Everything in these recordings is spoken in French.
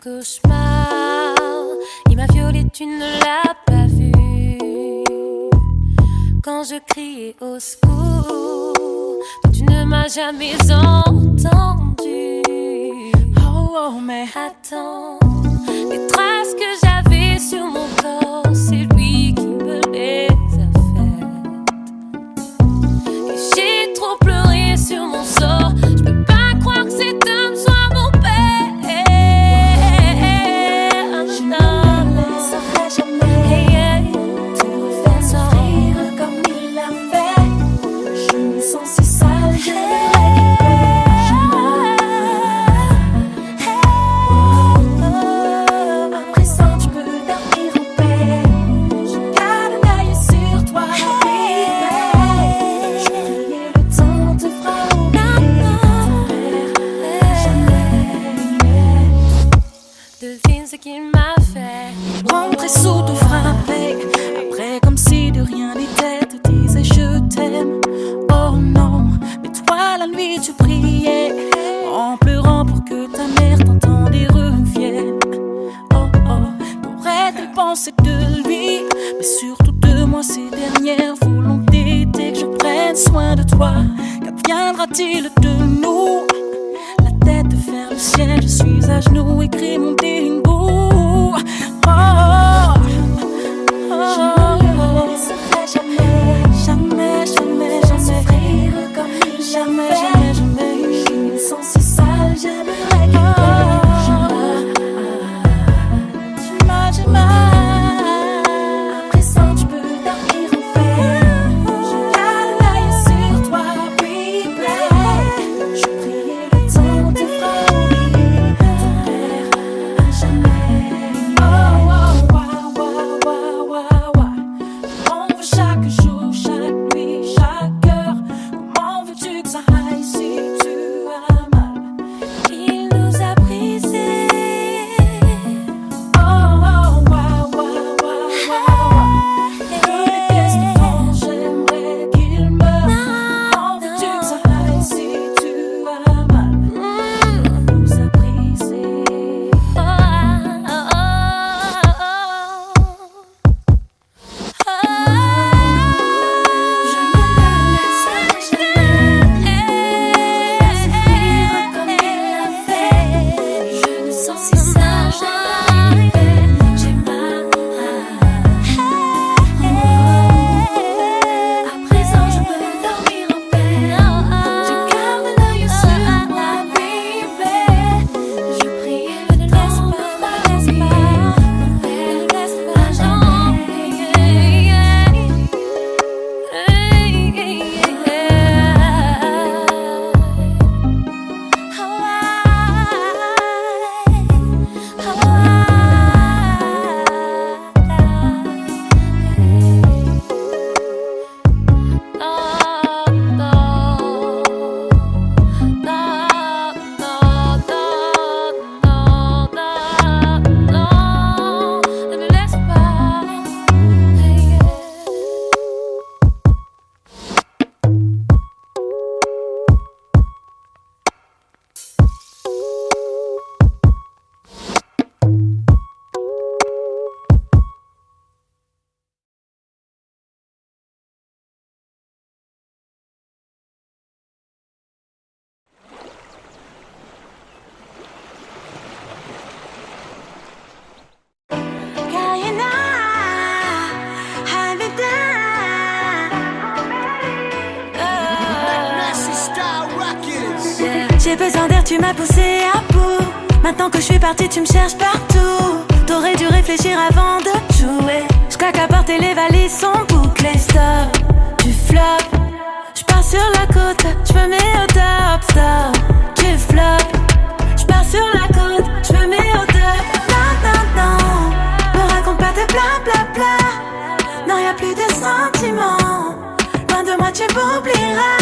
cauchemar. Il m'a violée, tu ne l'as pas vu. Quand je criais au secours, toi tu ne m'as jamais entendu. Oh, oh, mais attends, les traces que j'avais sur mon corps, c'est lui qui me les a faites. Et j'ai trop pleuré sur mon sort. Je peux pas croire que cet homme soit mon père. je ne te laisserai jamais te refaire souffrir comme il l'a fait. Je me sens si sale, j'aimerais qu'il paie. À présent tu peux dormir en paix. Je garde un œil sur toi, baby. Je priais le temps te fera oublier. Jamais. Devine ce qu'il m'a fait. Rentrer sous te frapper. Après comme si de rien n'était, te disais je t'aime. Oh non, mais toi la nuit tu priais, en pleurant pour que ta mère t'entende et revienne. Oh oh, qu'aurait-elle pensé de lui, mais surtout de moi ces dernières volontés. Dès que je prenne soin de toi, qu'adviendra-t-il de nous? La tête de faire le ciel, je suis à genoux, écris mon dingo. Oh, oh, oh. Je ne le laisserai jamais, jamais, jamais, jamais souffrir comme il jamais, jamais, jamais. Je me sens si sale, j'aimerais qu'il paie. Jamais. À présent tu peux dormir en paix. Je garde l'œil sur toi, baby. Je priais le temps te fera oublier ton père à jamais. Oh, oh, oh, oh, oh, oh, oh. On veut chaque jour, chaque nuit, chaque heure. Comment veux-tu que ça aille si tu as mal? Il nous a brisés. Oh, oh, wow, wow, wow, wow. Je déteste quand j'aimerais qu'il meure. Comment veux-tu que ça aille si tu as mal? Il nous a brisés. Je ne le laisserai jamais te souffrir comme il l'a fait. Je me sens si sale, j'aimerais qu'il paie. J'ai mal. À présent je peux dormir en paix. Je garde l'œil sur moi, baby. Je prie, ne laisse pas, ne laisse pas jamais. J'ai besoin d'air, tu m'as poussé à bout. Maintenant que je suis partie, tu me cherches partout. T'aurais dû réfléchir avant de jouer. Je claque à porter, les valises sont bouclées. Stop, tu flops. Je pars sur la côte, je me mets au top. Stop, tu flops. Je pars sur la côte, je me mets au top. Non, non, non, me raconte pas de bla bla bla. Non, y'a plus de sentiments. Loin de moi, tu m'oublieras.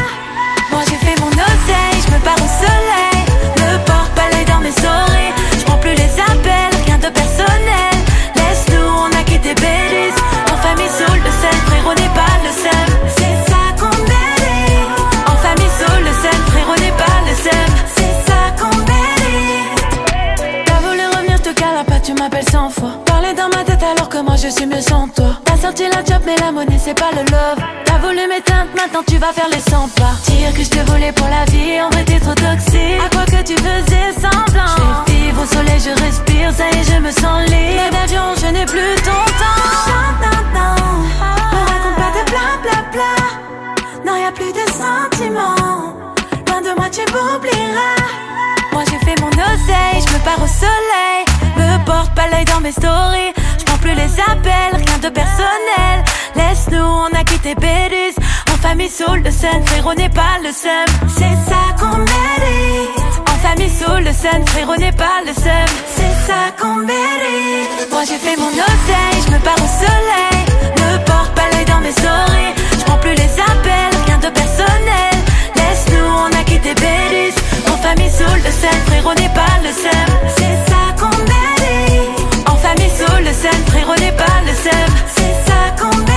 Moi j'ai fait mon oseille, je me pars au soleil. Le porte-balai dans mes oreilles. Je prends plus les appels, rien de personnel. Laisse-nous, on a quitté Belize. En famille sous le sel, frérot n'est pas le seul. C'est ça qu'on mérite. En famille sous le sel, frérot n'est pas le seul. C'est ça tu m'appelles 100 fois. Parler dans ma tête alors que moi je suis mieux sans toi. T'as sorti la job mais la monnaie c'est pas le love. T'as voulu m'éteindre, maintenant tu vas faire les 100 pas. Dire que je te voulais pour la vie, en vrai t'es trop toxique. À quoi que tu faisais semblant. Je vais vivre au soleil, je respire, ça y est je me sens libre. Mais d'avion je n'ai plus ton temps. Me raconte pas de blablabla. Non y'a plus de sentiments. Loin de moi tu m'oublieras. Moi j'ai fait mon oseille, je me pars au soleil. Me porte pas l'œil dans mes stories. Je prends plus les appels, rien de personnel. Laisse-nous, on a quitté Bélis. En famille sous le sun, frérot n'est pas le seum. C'est ça qu'on mérite. En famille sous le sun, frérot n'est pas le seum. C'est ça qu'on mérite. Moi j'ai fait mon oseille, je me pars au soleil. Me porte pas l'œil dans mes stories. Je prends plus les appels, rien de personnel. Laisse-nous, on a quitté Bélis. En famille sous le sun, frérot n'est pas le seum. C'est ça qu'on mérite. En famille sous le sun, frérot n'est pas le seum. C'est ça qu'on mérite.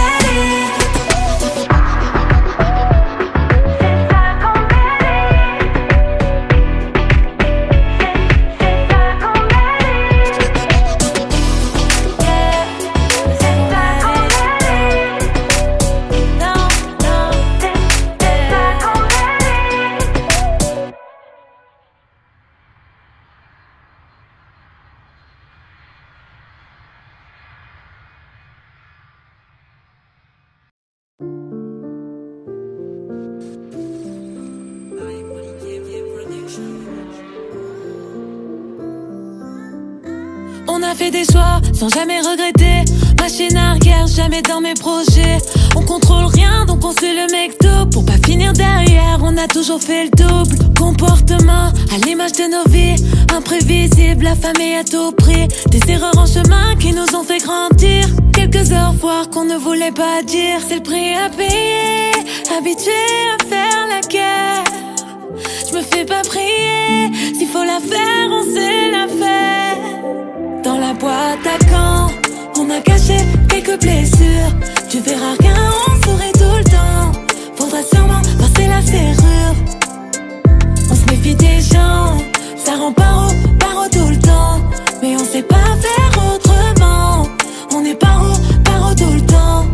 On a fait des choix sans jamais regretter. Machine arrière, jamais dans mes projets. On contrôle rien donc on suit le McDo. Pour pas finir derrière, on a toujours fait le double. Comportement à l'image de nos vies. Imprévisible, affamé à tout prix. Des erreurs en chemin qui nous ont fait grandir. Quelques au revoir qu'on ne voulait pas dire. C'est le prix à payer, habitué à faire la guerre. Je me fais pas prier, s'il faut la faire, on sait la faire. Dans la boîte à quand, on a caché quelques blessures. Tu verras rien, on sourit tout le temps. Faudra sûrement passer la serrure. On se méfie des gens, ça rend paro tout le temps. Mais on sait pas faire autrement. On est paro tout le temps.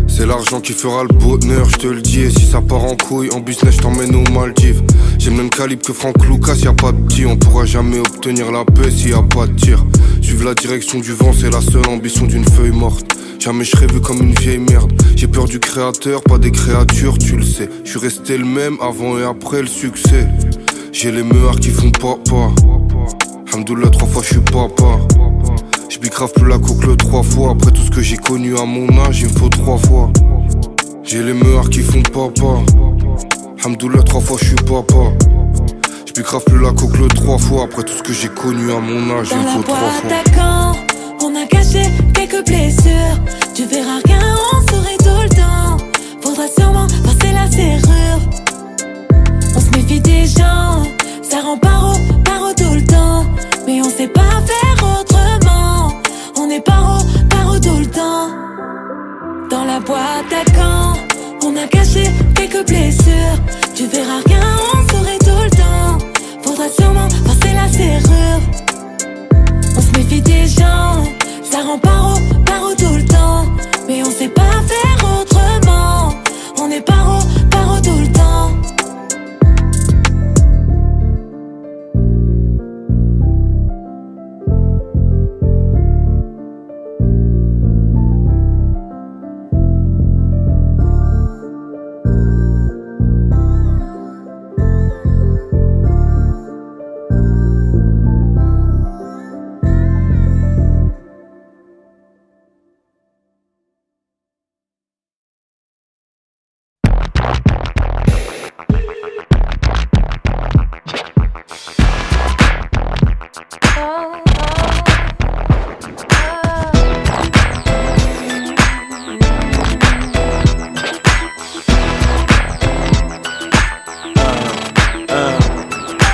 C'est l'argent qui fera le bonheur, je te le dis. Et si ça part en couille, en business je t'emmène aux Maldives. J'ai le même calibre que Franck Lucas, y'a pas de petit. On pourra jamais obtenir la paix s'il y a pas de tir. Suivre la direction du vent, c'est la seule ambition d'une feuille morte. Jamais je serai vu comme une vieille merde. J'ai peur du créateur, pas des créatures, tu le sais. Je suis resté le même avant et après le succès. J'ai les meurs qui font papa. Alhamdoulilah, 3 fois je suis papa. Je bicrave plus la coque le 3 fois. Après tout ce que j'ai connu à mon âge, il me faut 3 fois. J'ai les meurs qui font papa. Alhamdoulilah, 3 fois je suis papa. Je bicrave plus la coque le 3 fois. Après tout ce que j'ai connu à mon âge, il me faut 3 fois. Dans la boîte à quand, on a caché quelques blessures. Tu verras rien, on sourit tout le temps. Faudra sûrement passer la serrure. On se méfie des gens, ça rend paro tout le temps. Mais on sait pas faire autrement. On est paro tout le temps. Dans la boîte à quand, on a caché quelques blessures. Tu verras rien, on sourit tout le temps. Faudra sûrement passer la serrure. On se méfie des gens, ça rend paro tout le temps. Mais on sait pas faire autrement. On est paro tout le temps.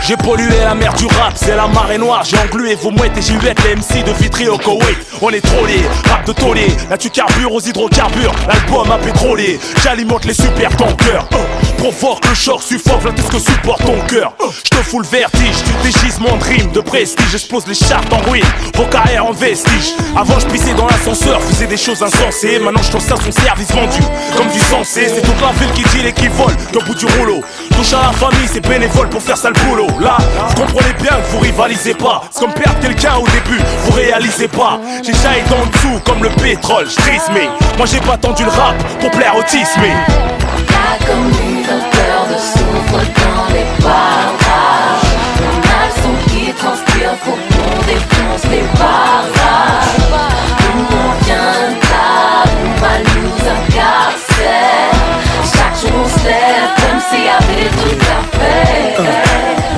J'ai pollué la mer du rap, c'est la marée noire. J'ai englué vos mouettes et j'y les MC de Vitry au Koweït. On est trollés, rap de taulier. Là tu carbures aux hydrocarbures, l'album a pétrolier. J'alimente les super tankers. provoque, le choc suffoque, là tout ce que supporte ton cœur. Je te fous le vertige, du dégisement de rimes, de prestige. J'explose les chartes en ruine, vos carrières en vestige. Avant je pissais dans l'ascenseur, faisais des choses insensées. Maintenant je trouve ça son service vendu, comme du sensé. C'est toute la ville qui dit et qui vole, qu'au bout du rouleau. Touche à la famille, c'est bénévole pour faire ça le boulot. Là, vous comprenez bien que vous rivalisez pas. C'est comme perdre quelqu'un au début, vous réalisez pas. J'ai jailli dans le dessous comme le pétrole, j'trisse mais moi j'ai pas tendu le rap pour plaire au tisme. Y'a comme une odeur de soufre dans les barrages. On a le son qui transpire, faut qu'on défonce les barrages. Nous on vient de là, on va nous incarcérer. Chaque jour on se lève comme s'il y avait tout à faire.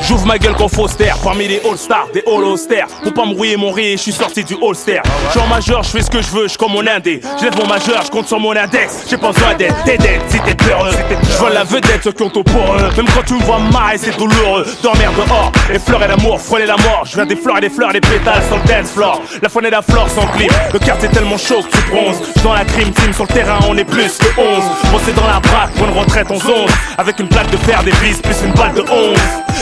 J'ouvre ma gueule comme Foster, parmi les all-stars, des all-austères. Pour pas me rouiller mon riz, je suis sorti du all-star. J'suis en majeur, j'fais ce que je veux, j'suis comme mon indé. J'lève mon majeur, j'compte sur mon index. J'ai pas besoin d'aide, t'aides si t'es peureux. J'vole la vedette, ceux qui ont tout pour eux. Même quand tu me vois marrer, c'est douloureux. Dormir dehors, les fleurs et l'amour, frôler la mort. J'viens des fleurs et des fleurs, des pétales sur le dance floor. La faune et la flore sans clip. Le quartier est tellement chaud que tu bronzes. Dans la crime team, sur le terrain, on est plus que 11. Bossé dans la braque, pour une retraite en zone. Avec une plaque de fer, des vis, plus une balle de 11.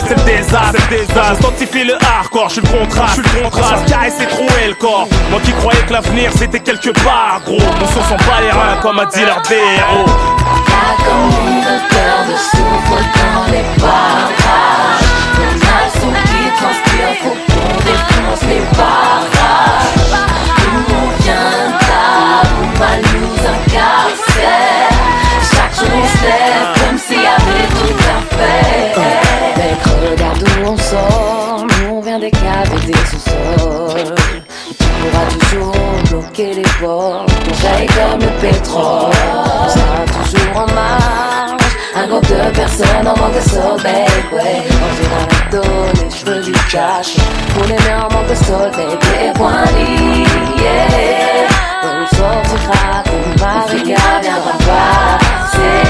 C'est le désastre, c'est le désastre. J'identifie le hardcore, je suis le contraste. Ça caresse et trouer le corps. Moi qui croyais que l'avenir c'était quelque part, gros. Mon son sent pas les reins comme a dit leur des héros. Y'a comme une odeur de soufre dans les barrages. On a le son qui transpire, faut qu'on défonce les barrages. Nous on vient de là, on va nous incarcérer. Chaque jour on se lève comme s'il y avait tout à faire. Mec, regarde d'où on sort, nous on vient des caves et des sous-sols. Tu pourras toujours bloquer les portes, on jaillit comme le pétrole. On sera toujours en marche, un groupe de personnes en manque de sommeil, ouais. Manger dans la tôle, les cheveux du cash. Pour les mains en manque de soleil, des poings liés. On sortira d'une barricade, viendra passer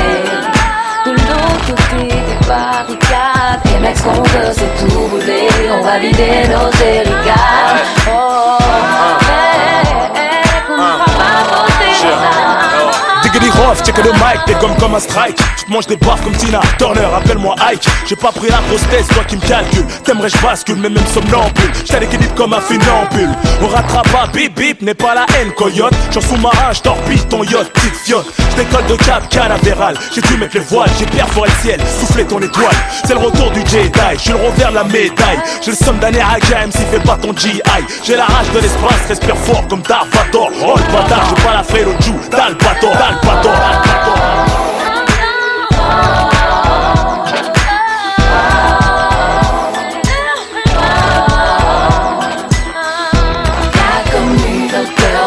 de l'autre côté des barricades. Et mec, ce qu'on veut c'est tout brûler. On va vider nos jerrycans. Oh, qu'on ne fera pas voter ça. Diggity rough, check le mic, t'es comme un strike. Tu te manges des baffes comme Tina Turner, appelle-moi Ike. J'ai pas pris la grosse tête, toi qui me calcule. T'aimerais je bascule, mais même somnambule. J't'ai l'équilibre comme un funambule. On rattrape pas, bip bip, n'est pas la haine, coyote. J'en sous-marin, j'torpille ton yacht, petite fiotte. J'décolle de cap canavéral, j'ai dû mettre les voiles. J'ai perforé le ciel, soufflé ton étoile. C'est le retour du Jedi, j'suis le revers de la médaille. J'ai le somme d'un RAKM, si fait pas ton GI. J'ai la rage de l'espace, respire fort comme Darth Vader. Oh le bâtard, j'ai pas la fraie, l'autre joue, t'as le bateau,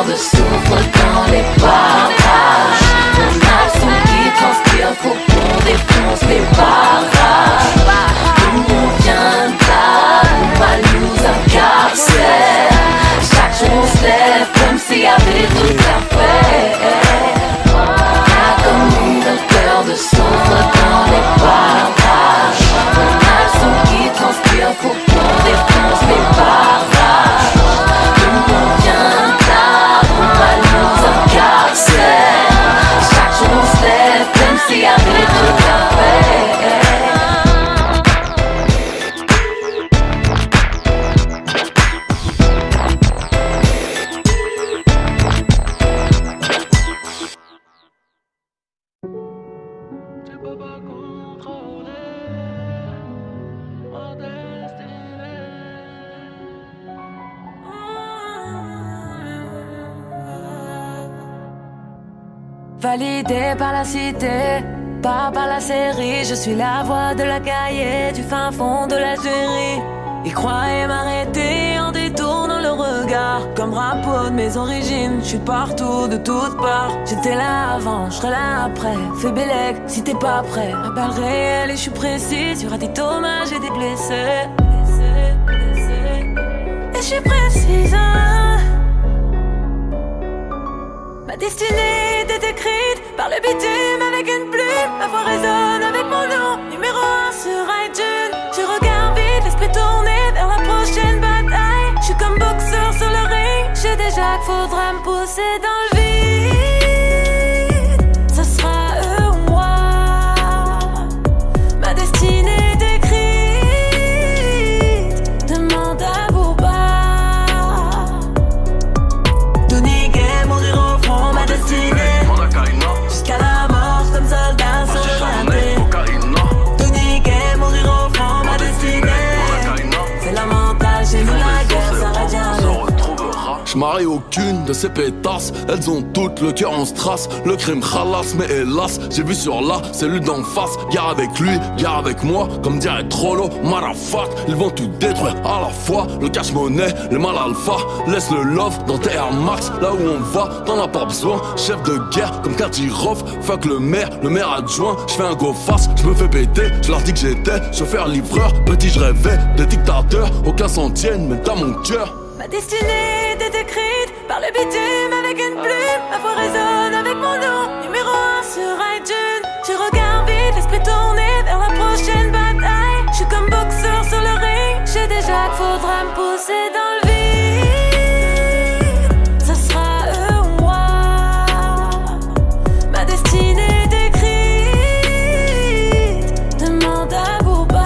de soufre dans les barrages. On a le son qui transpire, faut qu'on défonce les barrages. Nous on vient de là, on va nous incarcérer. Chaque jour on se lève comme s'il y avait tout à faire. Y'a comme une odeur de soufre dans les barrages. On a le son qui transpire, faut qu'on défonce les barrages. Chaque jour on se lève comme s'il y avait tout à faire. Validé par la cité, pas par la série. Je suis la voix de la cahier du fin fond de l'Algérie. Ils croyaient m'arrêter en détournant le regard. Comme rapport de mes origines, je suis partout, de toutes parts. J'étais là avant, je serai là après. Fais Bélec, si t'es pas prêt. Ma balle réelle et je suis précise. Y'aura des dommages et des blessés. Et je suis précise, hein. Ma destinée était écrite par le bitume avec une plume. Ma voix résonne avec mon nom, numéro 1 sur iTunes. Je regarde vite, l'esprit tourné vers la prochaine bataille. Je suis comme boxeur sur le ring, je sais déjà qu'il faudra me pousser dans le vide. Ce sera eux ou moi. je marie aucune de ces pétasses. Elles ont toutes le cœur en strass. Le crime khalas, mais hélas, j'ai vu sur la cellule d'en face. Guerre avec lui, guerre avec moi. Comme dirait Trollo, Marafat. Ils vont tout détruire à la fois. Le cash-monnaie, les mal alpha. Laisse le love dans tes Air Max. Là où on va, t'en as pas besoin. Chef de guerre comme Kadyrov. Fuck le maire adjoint. J'fais un go face, j'me fais péter. J'leur dis que j'étais chauffeur livreur. Petit j'rêvais des dictateurs. Aucun s'en tienne, mais dans mon cœur. Ma destinée était écrite par le bitume avec une plume. Ma voix résonne avec mon nom, numéro 1 sur iTunes. Je regarde vite, l'esprit tourné vers la prochaine bataille. Je suis comme boxeur sur le ring. J'ai déjà qu'il faudra me pousser dans le vide. Ça sera eux ou moi. Ma destinée est écrite. Demande à Booba.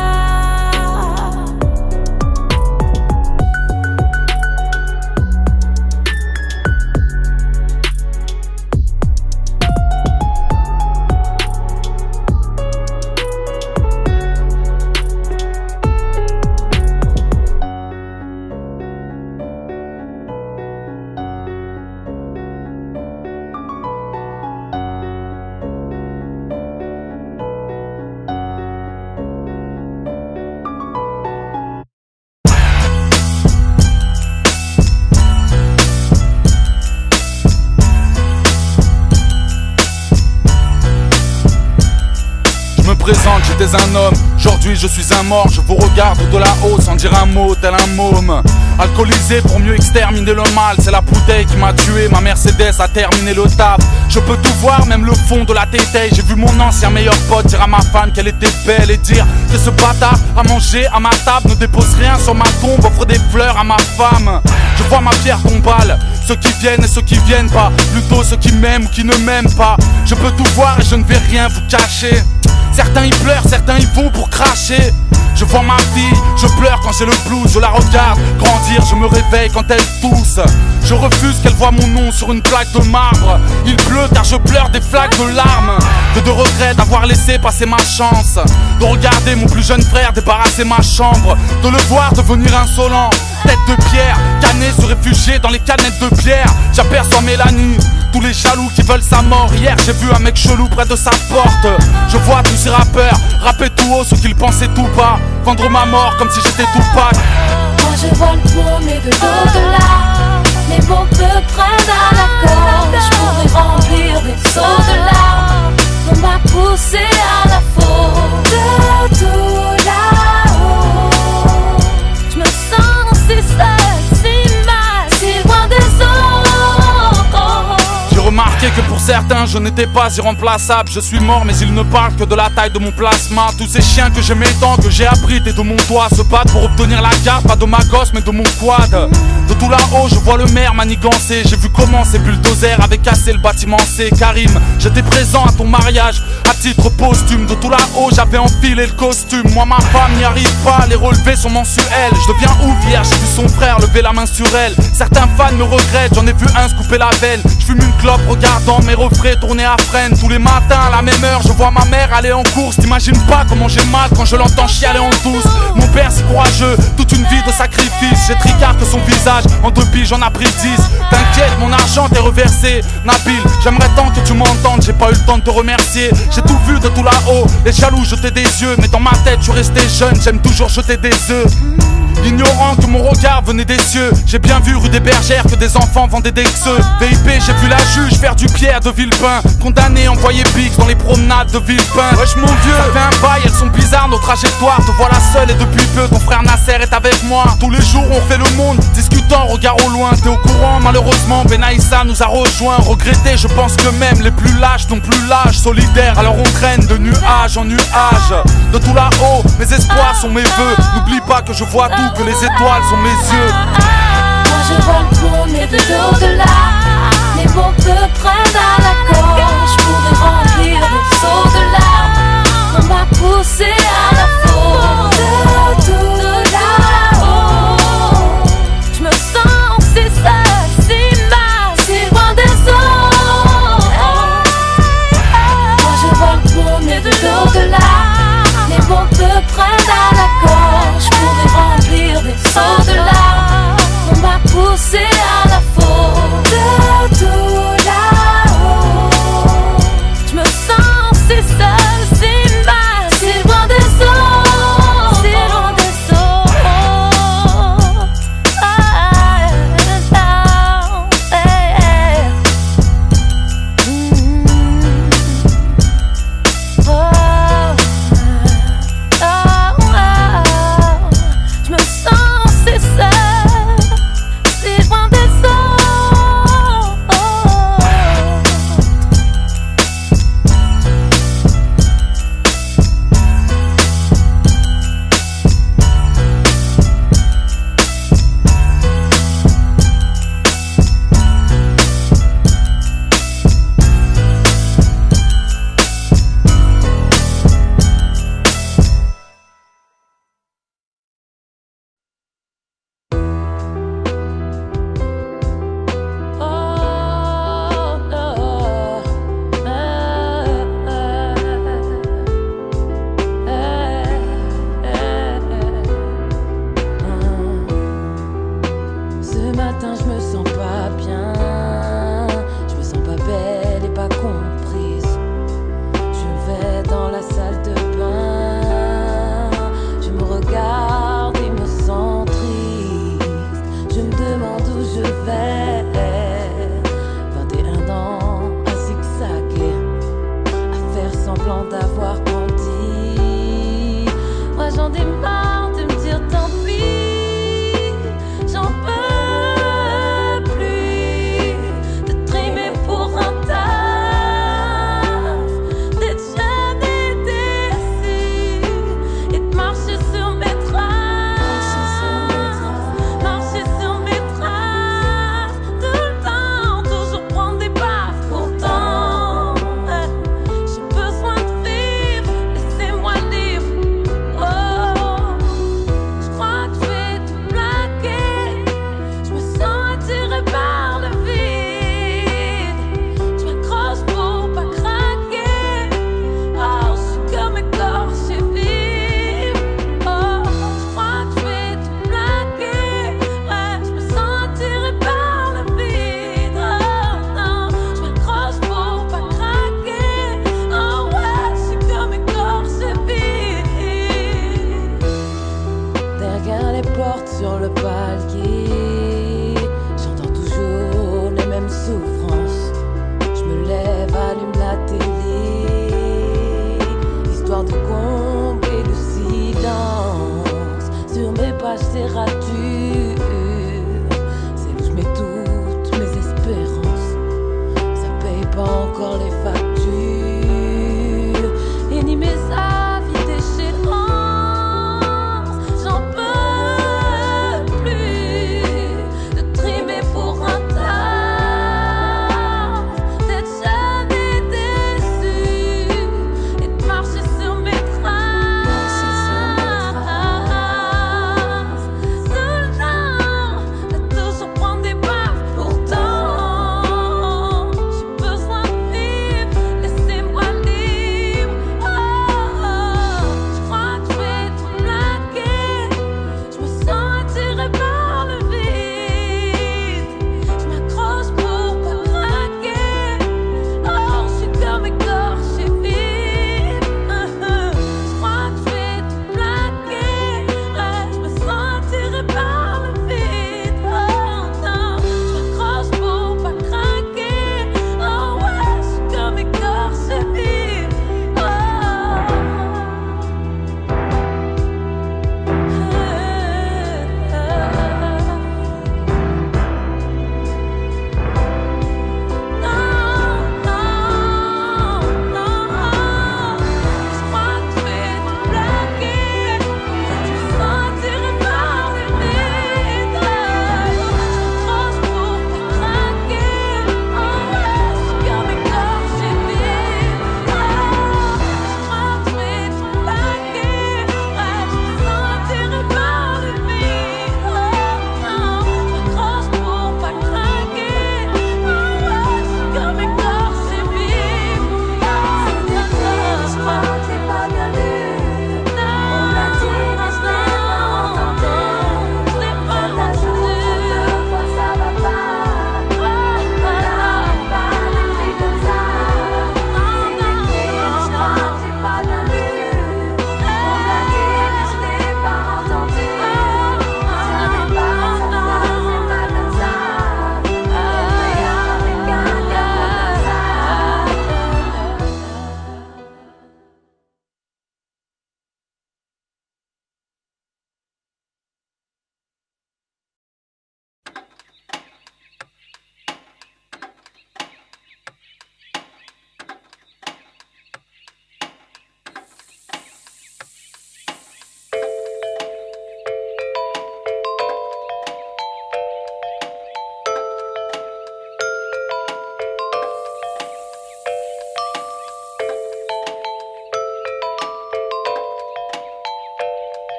J'étais un homme, aujourd'hui je suis un mort. Je vous regarde de là-haut sans dire un mot, tel un môme. Alcoolisé pour mieux exterminer le mal. C'est la bouteille qui m'a tué, ma Mercedes a terminé le taf. Je peux tout voir, même le fond de la tétaille. J'ai vu mon ancien meilleur pote dire à ma femme qu'elle était belle. Et dire que ce bâtard a mangé à ma table. Ne dépose rien sur ma tombe, offre des fleurs à ma femme. Je vois ma pierre tombale, ceux qui viennent et ceux qui viennent pas. Plutôt ceux qui m'aiment ou qui ne m'aiment pas. Je peux tout voir et je ne vais rien vous cacher. Certains y pleurent, certains y vont pour cracher. Je vois ma fille, je pleure quand j'ai le blues. Je la regarde grandir, je me réveille quand elle tousse. Je refuse qu'elle voie mon nom sur une plaque de marbre. Il pleut car je pleure des flaques de larmes. Que de regrets d'avoir laissé passer ma chance. De regarder mon plus jeune frère débarrasser ma chambre. De le voir devenir insolent. Tête de pierre, canet se réfugier dans les canettes de bière. J'aperçois Mélanie, tous les jaloux qui veulent sa mort. Hier j'ai vu un mec chelou près de sa porte. Je vois tous ces rappeurs rapper tout haut ce qu'ils pensaient tout bas. Vendre ma mort comme si j'étais Tupac. Moi je vois le premier de l'au-delà. Les mots me prennent à la corde. Je pourrais remplir des seaux de larmes. On m'a poussé à la faute. De tout là-haut, je me sens si seule, si mal, si loin des autres. J'ai remarqué que pour certains je n'étais pas irremplaçable. Je suis mort mais ils ne parlent que de la taille de mon plasma. Tous ces chiens que j'aimais tant, que j'ai abrités de mon toit, se battent pour obtenir la garde, pas de ma gosse mais de mon quad. De tout là-haut je vois le maire manigancer. J'ai vu comment ces bulldozers avaient cassé le bâtiment C. Karim, j'étais présent à ton mariage à titre posthume. De tout là-haut j'avais enfilé le costume. Moi ma femme n'y arrive pas, les relevés sont mensuels. Je deviens ouf hier, j'ai vu son frère lever la main sur elle. Certains fans me regrettent, j'en ai vu un se couper la veine. Je fume une clope regardant mes refrains tourner à freine. Tous les matins à la même heure je vois ma mère aller en course. T'imagines pas comment j'ai mal quand je l'entends chialer en douce. Mon père si courageux, toute une vie de sacrifice. J'ai tricarte son visage, en 2 piges j'en ai pris 10. T'inquiète, mon argent t'est reversé. Nabil, j'aimerais tant que tu m'entendes. J'ai pas eu le temps de te remercier. J'ai tout vu de tout là-haut, les jaloux jetaient des yeux. Mais dans ma tête je restais jeune, j'aime toujours jeter des œufs. Ignorant que mon regard venait des cieux. J'ai bien vu rue des Bergères que des enfants vendaient des xeux. VIP, j'ai vu la juge faire du Pierre de Villepin. Condamné, envoyé Bix dans les promenades de Villepin. Wesh mon vieux, ça fait un bail, elles sont bizarres nos trajectoires. Te voilà seul et depuis peu ton frère Nasser est avec moi. Tous les jours on fait le monde, discutant, regard au loin. T'es au courant, malheureusement Benaïssa nous a rejoint. Regretté, je pense que même les plus lâches n'ont plus l'âge. Solidaire, alors on traîne de nuage en nuage. De tout là-haut, mes espoirs sont mes vœux. N'oublie pas que je vois tout, que les étoiles sont mes yeux. Moi je vois le premier de l'au-delà. Les mots me prennent à la gorge. Je pourrais remplir des seaux de larmes. On m'a poussé à la faute. De tout là-haut, je me sens si seule, si mal, si loin des autres. Moi je vois le premier de l'au-delà. Les mots me prennent à la gorge. Je pourrais remplir des seaux de larmes. On Ce matin je me sens pas bien, je me sens pas belle et pas comprise. Je vais dans la salle de bain, je me regarde et me sens triste. Je me demande où je vais, 21 ans à zigzaguer, à faire semblant d'avoir grandi. Moi j'en ai marre de me dire tant pis, j'en peux plus de trimer pour un taf, d'être jeune et déçue et de marcher sur mes traces, marcher sur mes traces, tout le temps, toujours prendre des baffes. Pourtant, j'ai besoin de vivre, laissez-moi libre. Oh, je crois que je vais tout plaquer, je me sens attirée par le vide, je m'accroche pour pas craquer. Oh, je suis comme écorché vive. Oh, je crois que je vais tout plaquer, ouais, je me sens attirée par le vide. Oh non, je m'accroche pour pas craquer. Oh ouais, je suis comme écorché vive. Derrière les portes sur le palier, j'entends toujours les mêmes souffrances. Je me lève, allume la télé, histoire de combler le silence. Sur mes pages c'est rature, c'est où je mets toutes mes espérances. Ça paye pas encore les factures et ni mes avis d'échéance. J'en peux plus de trimer pour un taf, d'être jeune et déçue et de marcher sur mes traces, tout le temps, de toujours prendre des baffes. Pourtant, j'ai besoin de vivre, laissez-moi libre. Oh, je crois que je vais tout plaquer, je me sens attirée par le vide, je m'accroche pour pas craquer. Oh, je suis comme écorché vive. Je crois que je vais tout plaquer, ouais, je me sens attirée par le vide. Oh non, je m'accroche pour pas craquer. Oh ouais, je suis comme écorché vive.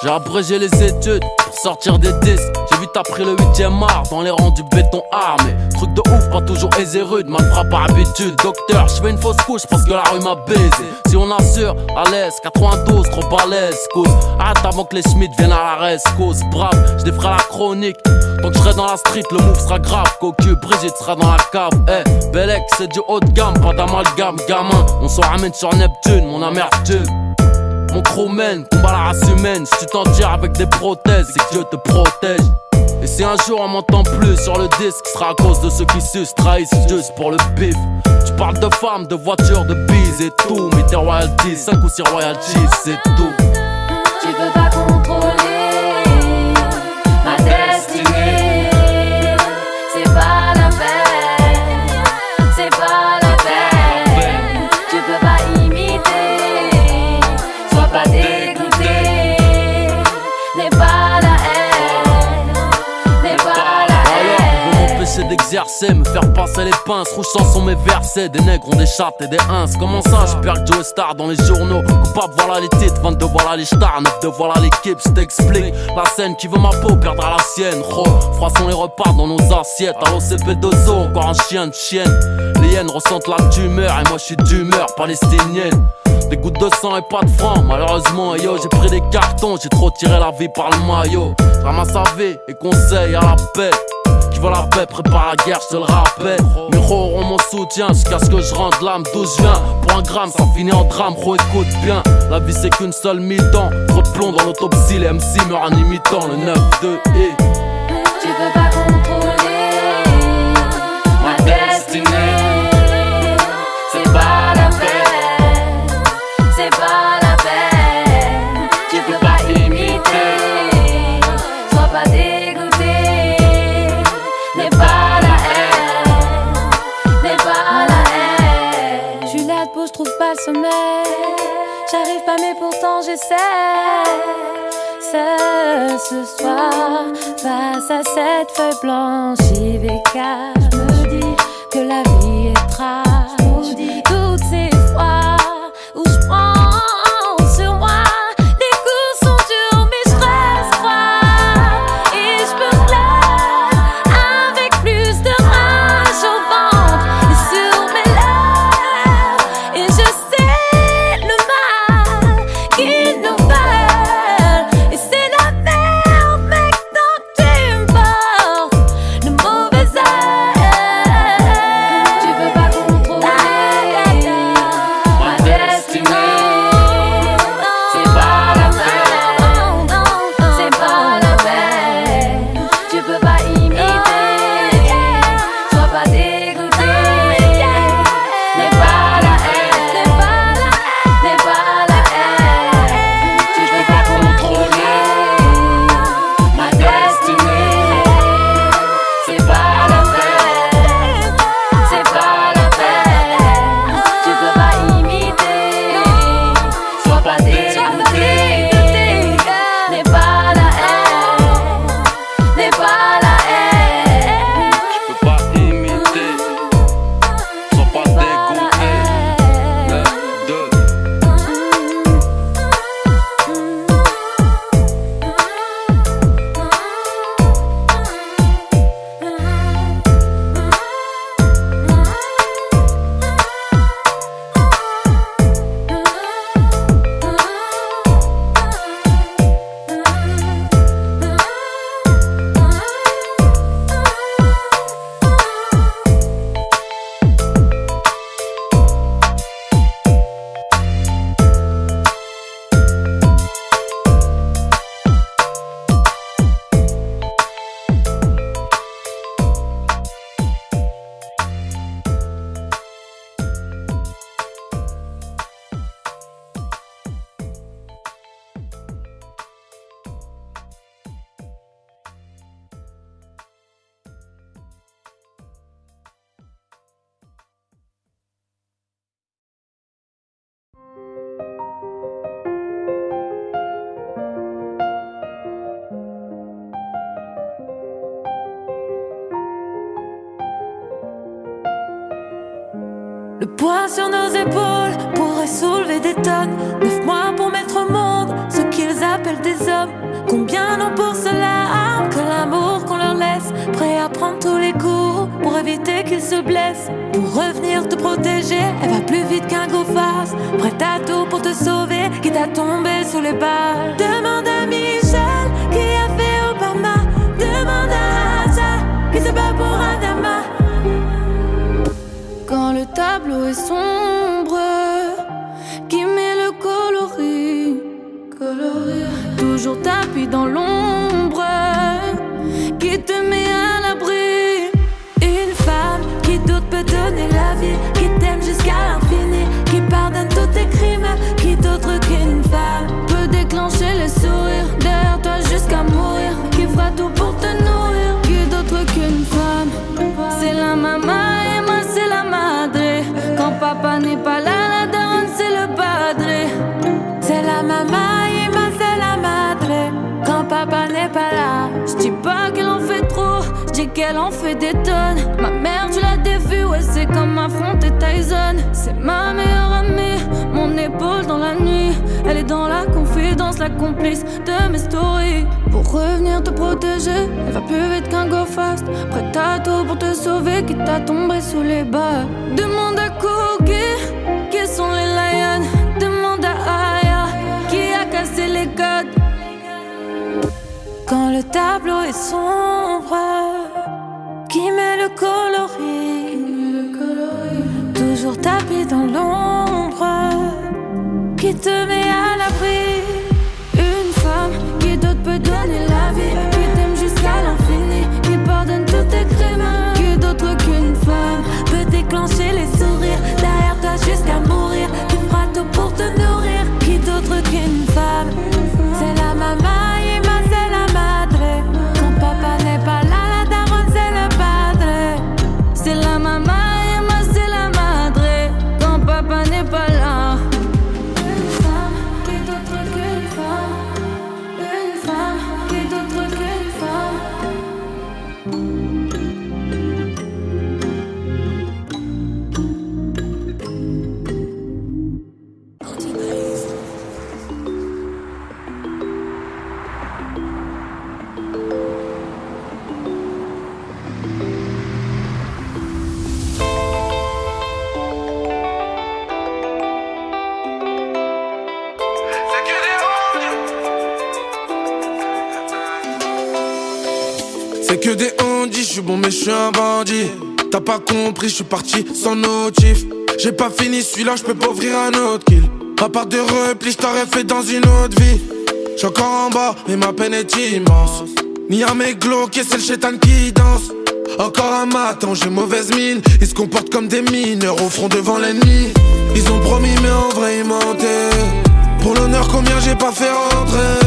J'ai abrégé les études pour sortir des disques. J'ai vite appris le 8e art dans les rangs du béton armé. truc de ouf, pas toujours aisé, rude, mal frappe par habitude. Docteur, je fais une fausse couche parce que la rue m'a baisé. Si on assure, à l'aise, 92, trop balèze, cause. Hâte avant que les Schmitt viennent à la cause. Brave, je défrais la chronique. Tant que je serai dans la street, le move sera grave. Cocu, Brigitte sera dans la cave. Eh, Belek, c'est du haut de gamme, pas d'amalgame, gamin. On s'en ramène sur Neptune, mon amertume. Mon crew mène, combat la race humaine. Si tu t'en tires avec des prothèses, c'est que Dieu te protège. Et si un jour on m'entend plus sur le disque, ce sera à cause de ceux qui sucent, trahissent juste pour le bif. Tu parles de femmes, de voitures, de bises et tout. Mais tes royalties, 5 ou 6 royalties, c'est tout. Tu peux pas contrôler ma destinée. C'est pas la peine, c'est pas la peine. Tu peux pas imiter, sois pas dégoûté. N'est pas la haine, n'est pas la haine. Vous m'empêchez d'exercer, me faire passer les pinces. Rouge sont mes versets, des nègres ont des chattes et des ins. Comment ça, je perds Joe Star dans les journaux. Coupable, voilà les titres, 22, voilà les stars, 9 de voilà l'équipe, je t'explique. La scène qui veut ma peau perdra la sienne. Froissons les repas dans nos assiettes. À l'OCP2O, encore un chien de chienne. Les hyènes ressentent la tumeur et moi je suis d'humeur palestinienne. Des gouttes de sang et pas de francs, malheureusement, yo, j'ai pris des cartons, j'ai trop tiré la vie par le maillot. Je ramasse la vie et conseille à la paix. Qui veut la paix, prépare la guerre, je te le rappelle. Mes ros auront mon soutien jusqu'à ce que je rende l'âme d'où je viens. Pour un gramme, ça finit en drame, écoute bien. La vie c'est qu'une seule mi-temps. Trop de plomb dans l'autopsie, les MC meurent en imitant le 9-2 et tu peux pas contrôler ma destinée. C'est pas la peine, c'est pas la peine. Tu peux pas imiter, sois pas dégoûté. N'est pas la haine, n'est pas la haine. Je suis là debout, je trouve pas le sommeil. J'arrive pas mais pourtant j'essaie. Ce soir, face à cette feuille blanche JVK, je me dis que la vie est trash. Toutes ces fois où je prends sur moi, les coups sont durs mais je reste froid. Et je me lève avec plus de rage au ventre et sur mes lèvres. Et je sais le mal qu'ils nous veulent. Et c'est la merde mec dont tu me portes le mauvais œil. Tu peux pas contrôler ma destinée. C'est pas la peine, c'est pas la peine. Tu peux pas imiter, sois pas dégoûté. N'est pas la haine, n'est pas la haine. Tu peux pas contrôler ma destinée. C'est pas la peine, c'est pas la peine. Tu peux pas imiter, sois pas dégoûté. N'est pas la haine, n'est pas la haine. je peux pas imiter. Sois pas dégoûté. 9-2 Le poids sur nos épaules pourrait soulever des tonnes. 9 mois pour mettre au monde ce qu'ils appellent des hommes. Combien n'ont pour cela que l'amour qu'on leur laisse, prêt à prendre tous les coups pour éviter qu'il se blesse. Pour revenir te protéger, elle va plus vite qu'un go fast, prête à tout pour te sauver, quitte à tomber sous les balles. Demande à Michel qui a fait Obama, demande à Hassan qui se bat pour Adama. Quand le tableau est sombre, qui met le coloris, toujours tapis dans l'ombre, qui te met à l'abri. Une femme qui d'autre peut donner la vie, qui t'aime jusqu'à l'infini, qui pardonne tous tes crimes, qui d'autre qu'une femme peut déclencher le sourire derrière toi jusqu'à mourir, qui fera tout pour te nourrir, qui d'autre qu'une femme. C'est la maman et moi c'est la madre. Quand papa n'est pas là, la daronne c'est le padre. C'est la maman et moi c'est la madre. Quand papa n'est pas là, je dis pas qu'elle en fait trop, je dis qu'elle en fait des tonnes. Ma mère tu l'as dévue, ouais c'est comme affronter Tyson. C'est ma meilleure amie, mon épaule dans la nuit. Elle est dans la confidence, la complice de mes stories. Pour revenir te protéger, elle va plus vite qu'un go fast, prête à tout pour te sauver, quitte à tomber sous les balles. Demande à Cookie, qui sont les lions. Demande à Aya, qui a cassé les codes. Quand le tableau est sombre, qui met le coloris, toujours tapis dans l'ombre, qui te met à l'abri. Une femme qui d'autre peut donner la vie, qui t'aime jusqu'à l'infini, qui pardonne tous tes crimes, qui d'autre qu'une femme peut déclencher les sourires derrière toi jusqu'à mourir, qui fera tout pour te nourrir, qui d'autre qu'une femme. C'est la maman et moi c'est la madre. Quand papa n'est pas là, la daronne c'est le padre. C'est la maman et moi c'est la madre. Quand papa n'est pas là. Une femme qui d'autre qu'une femme. Une femme qui d'autre qu'une femme. C'est que des ondis, je suis bon mais je suis un bandit. T'as pas compris, je suis parti sans notif. J'ai pas fini celui-là, je peux pas ouvrir un autre kill. À part de repli, je t'aurais fait dans une autre vie. J'suis encore en bas, mais ma peine est immense. Ni un mec glauque, c'est le chétan qui danse. Encore un matin, j'ai mauvaise mine. Ils se comportent comme des mineurs au front devant l'ennemi. Ils ont promis mais en vrai ils mentaient. Pour l'honneur combien j'ai pas fait rentrer.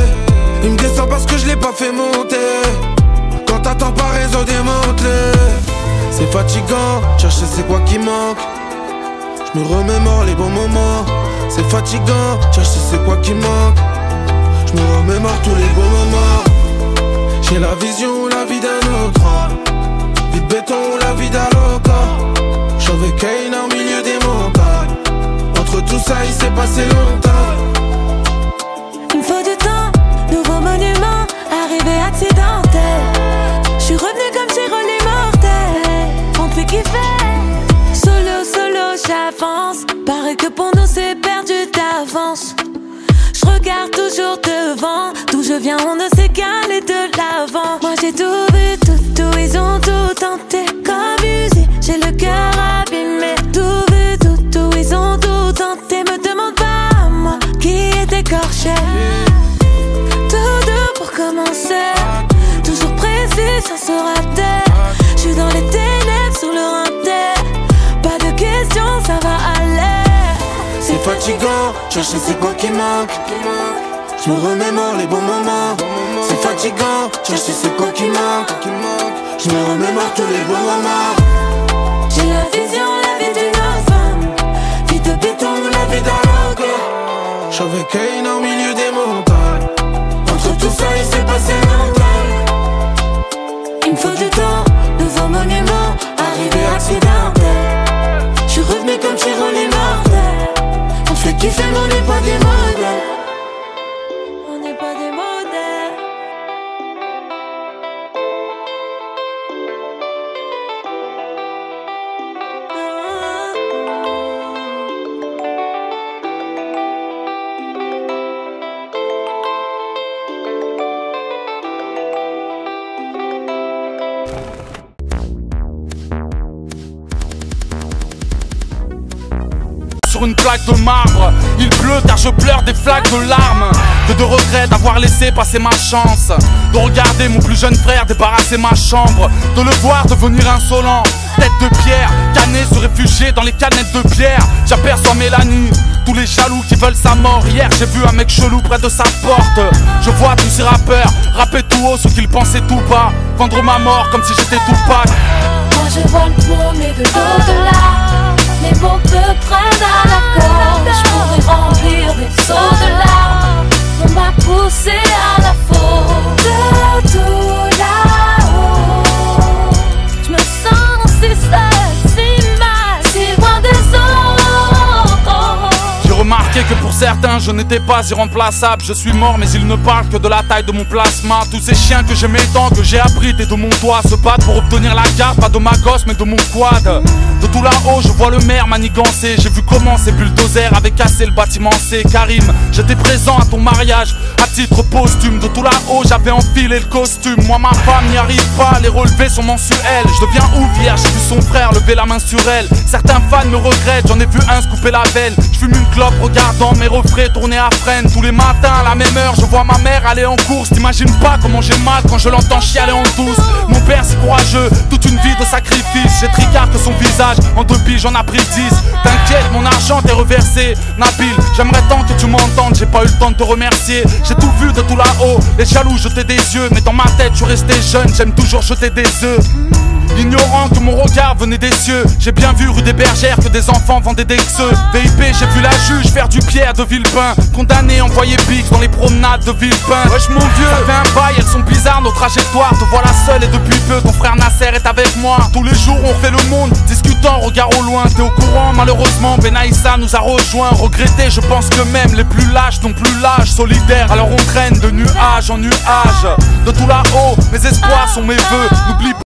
Ils me descendent parce que je l'ai pas fait monter. Quand t'attends pas réseau démantelé. C'est fatigant, chercher c'est quoi qui manque. Je me remémore les bons moments. C'est fatigant, chercher c'est quoi qui manque. Je me remémore tous les bons moments. J'ai la vision, la vie d'un autre. Vie de béton, la vie d'un loca. J'suis avec Kane au milieu des montagnes. Entre tout ça il s'est passé longtemps. Il me faut du temps, nouveau monument, arrivée accidentelle. J'suis revenu comme Chiro l'immortel. On te fait kiffer. Solo, solo, j'avance. Paraît que pour nous c'est perdu d'avance. J'regarde toujours devant. D'où je viens on ne sait qu'aller de l'avant. Moi j'ai tout vu, tout, ils ont tout tenté. Comme usé, j'ai le cœur abîmé. Tout vu, tout, ils ont tout tenté. Me demande pas à moi qui est écorché. Tout doux pour commencer. Toujours précis sans se rater. J'suis dans les ténèbres sur le rinté. Pas de questions, ça va aller. C'est fatigant, chercher c'est quoi qui manque. Je me remémore les bons moments. C'est fatigant, chercher c'est quoi qui manque. Je me remémore tous les bons moments. J'ai la vision, la vie d'une femme. Vie de béton, la vie d'un logo. J'suis avec Kane au milieu des montagnes. Entre tout ça il s'est passé longtemps. Il me faut du temps, nouveau monument, arrivé accidentel. J'suis revenu comme Chiro l'immortel. On fait kiffer mais on n'est pas des modèles. On n'est pas des modèles. sur une plaque de marbre. Il pleut car je pleure des flaques de larmes. Que de regrets d'avoir laissé passer ma chance. De regarder mon plus jeune frère débarrasser ma chambre. De le voir devenir insolent. Tête de pierre, canet se réfugier dans les canettes de bière. J'aperçois Mélanie, tous les jaloux qui veulent sa mort. Hier j'ai vu un mec chelou près de sa porte. Je vois tous ces rappeurs rapper tout haut ce qu'ils pensaient tout bas. Vendre ma mort comme si j'étais Tupac. Moi je vois le monde mais de l'au-delà. Mes mots me prennent à la gorge. Je pourrais remplir des seaux de larmes. On m'a poussé à la faute. De tout là-haut je me sens si seule, si mal, si loin des autres. J'ai remarqué que pour certains je n'étais pas irremplaçable. Je suis mort mais ils ne parlent que de la taille de mon plasma. Tous ces chiens que j'aimais tant, que j'ai abrités de mon toit, se battent pour obtenir la garde, pas de ma gosse mais de mon quad. De tout là-haut je vois le maire manigancer. J'ai vu comment ces bulldozers avaient cassé le bâtiment C. Karim, j'étais présent à ton mariage à titre posthume. De tout là-haut j'avais enfilé le costume. Moi ma femme n'y arrive pas, les relevés sont mensuels. Je deviens ouf hier, j'ai vu son frère lever la main sur elle. Certains fans me regrettent, j'en ai vu un se couper la veine. Je fume une clope regardant mes refrains tourner à freine. Tous les matins à la même heure je vois ma mère aller en course. T'imagines pas comment j'ai mal quand je l'entends chialer en douce. Mon père si courageux, toute une vie de sacrifice. J'ai tricard que son visage, en 2 piges j'en ai pris 10. T'inquiète, mon argent t'est reversé. Nabil, j'aimerais tant que tu m'entendes, j'ai pas eu le temps de te remercier. J'ai tout vu de tout là-haut, les jaloux jetaient des yeux. Mais dans ma tête je restais jeune, j'aime toujours jeter des œufs. Ignorant que mon regard venait des cieux. J'ai bien vu rue des Bergères que des enfants vendaient des xeux. VIP, j'ai vu la juge faire du Pierre de Villepin. Condamné, envoyé Bix dans les promenades de Villepin. Wesh mon vieux, ça fait un bail, elles sont bizarres nos trajectoires. Te voilà seul et depuis peu ton frère Nasser est avec moi. Tous les jours on fait le monde, discutant, regard au loin. T'es au courant malheureusement, Benaïssa nous a rejoint. Regretté, je pense que même les plus lâches n'ont plus l'âge. Solidaire, alors on traîne de nuage en nuage. De tout là-haut, mes espoirs sont mes vœux. N'oublie pas